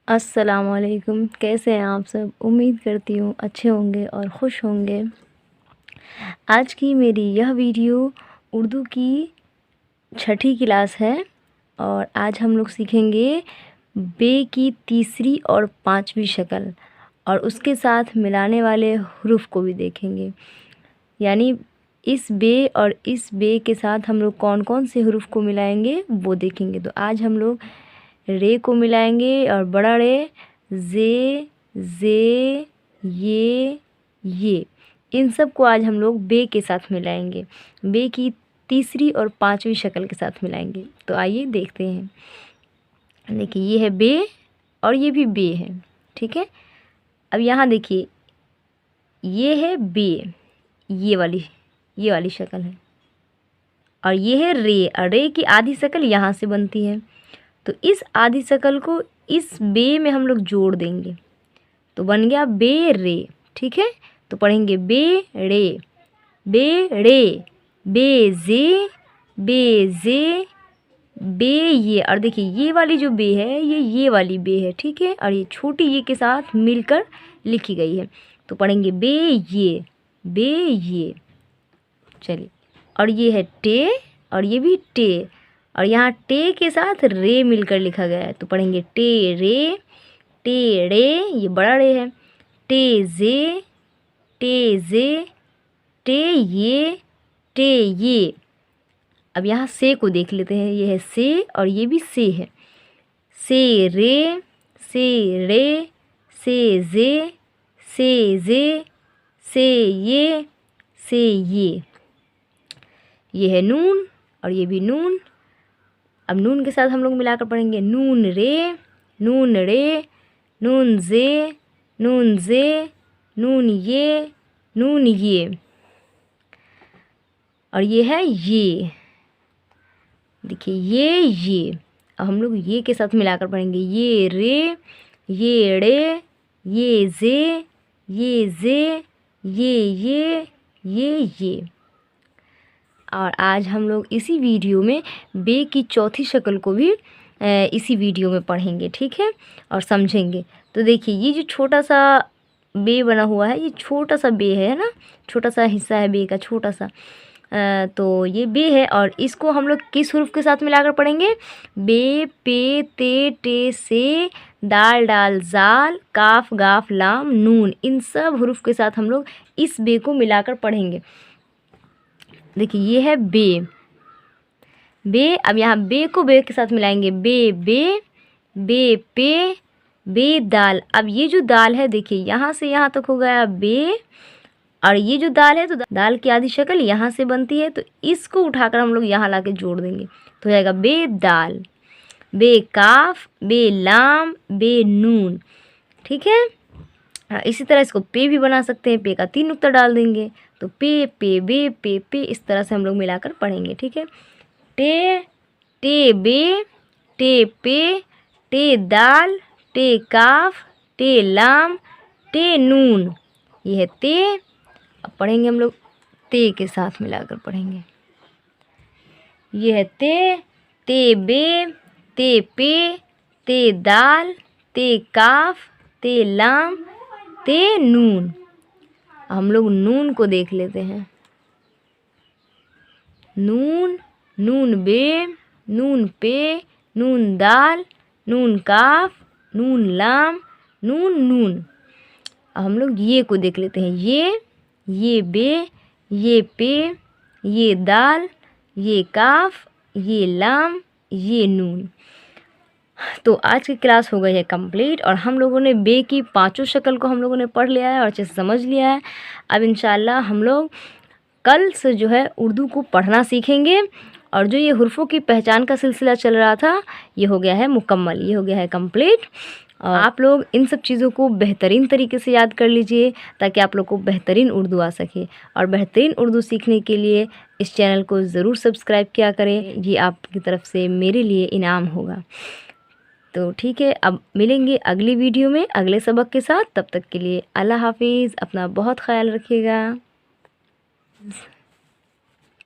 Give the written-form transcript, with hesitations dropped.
अस्सलामुअलैकुम। कैसे हैं आप सब? उम्मीद करती हूँ अच्छे होंगे और खुश होंगे। आज की मेरी यह वीडियो उर्दू की छठी क्लास है और आज हम लोग सीखेंगे बे की तीसरी और पांचवी शक्ल और उसके साथ मिलाने वाले हरूफ को भी देखेंगे। यानी इस बे और इस बे के साथ हम लोग कौन कौन से हरूफ को मिलाएंगे वो देखेंगे। तो आज हम लोग रे को मिलाएंगे और बड़ा रे, जे, ये इन सब को आज हम लोग बे के साथ मिलाएंगे। बे की तीसरी और पांचवी शक्ल के साथ मिलाएंगे। तो आइए देखते हैं। देखिए ये है बे और ये भी बे है, ठीक है। अब यहाँ देखिए ये है बे, ये वाली शक्ल है और ये है रे और रे की आधी शक्ल यहाँ से बनती है। तो इस आधी शक्ल को इस बे में हम लोग जोड़ देंगे तो बन गया बे रे, ठीक है। तो पढ़ेंगे बे रे, बे जे, बे ये। और देखिए ये वाली जो बे है ये वाली बे है, ठीक है। और ये छोटी ये के साथ मिलकर लिखी गई है। तो पढ़ेंगे बे ये। चलिए, और ये है टे और ये भी टे और यहाँ टे के साथ रे मिलकर लिखा गया है। तो पढ़ेंगे टे रे, ये बड़ा रे है। टे जे, टे ये। अब यहाँ से को देख लेते हैं। ये है से और ये भी से है। से रे, से जे, से ये। ये है नून और ये भी नून। अब नून के साथ हम लोग मिलाकर पढ़ेंगे नून रे, नून जे, नून ये। और ये है ये, देखिए ये। अब हम लोग ये के साथ मिलाकर पढ़ेंगे ये रे, ये रे, ये जे, ये। और आज हम लोग इसी वीडियो में बे की चौथी शक्ल को भी इसी वीडियो में पढ़ेंगे, ठीक है, और समझेंगे। तो देखिए ये जो छोटा सा बे बना हुआ है, ये छोटा सा बे है ना, छोटा सा हिस्सा है बे का, छोटा सा। तो ये बे है और इसको हम लोग किस हरूफ के साथ मिलाकर पढ़ेंगे? बे, पे, ते, टे, से, दाल, डाल, जाल, काफ, गाफ, लाम, नून, इन सब हरूफ के साथ हम लोग इस बे को मिलाकर पढ़ेंगे। देखिए ये है बे। अब यहाँ बे को बे के साथ मिलाएंगे बे पे, बे दाल। अब ये जो दाल है देखिए यहाँ से यहाँ तक हो गया बे और ये जो दाल है तो दाल की आधी शक्ल यहाँ से बनती है। तो इसको उठाकर हम लोग यहाँ लाके जोड़ देंगे तो हो जाएगा बे दाल, बे काफ, बे लाम, बे नून, ठीक है। इसी तरह इसको पे भी बना सकते हैं। पे का 3 नुक्ता डाल देंगे तो पे बे पे, इस तरह से हम लोग मिलाकर पढ़ेंगे, ठीक है। टे बे, टे पे, टे दाल, टे काफ, टे लाम, टे नून, ये है ते। अब पढ़ेंगे हम लोग ते के साथ मिलाकर पढ़ेंगे। ये है ते बे, ते पे, ते दाल, ते काफ, ते लाम, ते नून। हम लोग नून को देख लेते हैं। नून बे, नून पे, नून दाल, नून काफ, नून लाम, नून। अब हम लोग ये को देख लेते हैं। ये बे, ये पे, ये दाल, ये काफ, ये लाम, ये नून। तो आज की क्लास हो गई है कंप्लीट और हम लोगों ने बे की पांचों शक्ल को हम लोगों ने पढ़ लिया है और अच्छे से समझ लिया है। अब इंशाल्लाह हम लोग कल से जो है उर्दू को पढ़ना सीखेंगे और जो ये हुर्फ़ों की पहचान का सिलसिला चल रहा था ये हो गया है मुकम्मल, ये हो गया है कंप्लीट। और आप लोग इन सब चीज़ों को बेहतरीन तरीके से याद कर लीजिए ताकि आप लोग को बेहतरीन उर्दू आ सके। और बेहतरीन उर्दू सीखने के लिए इस चैनल को ज़रूर सब्सक्राइब किया करें, ये आपकी तरफ से मेरे लिए इनाम होगा। तो ठीक है, अब मिलेंगे अगली वीडियो में अगले सबक के साथ। तब तक के लिए अल्लाह हाफिज़, अपना बहुत ख्याल रखिएगा।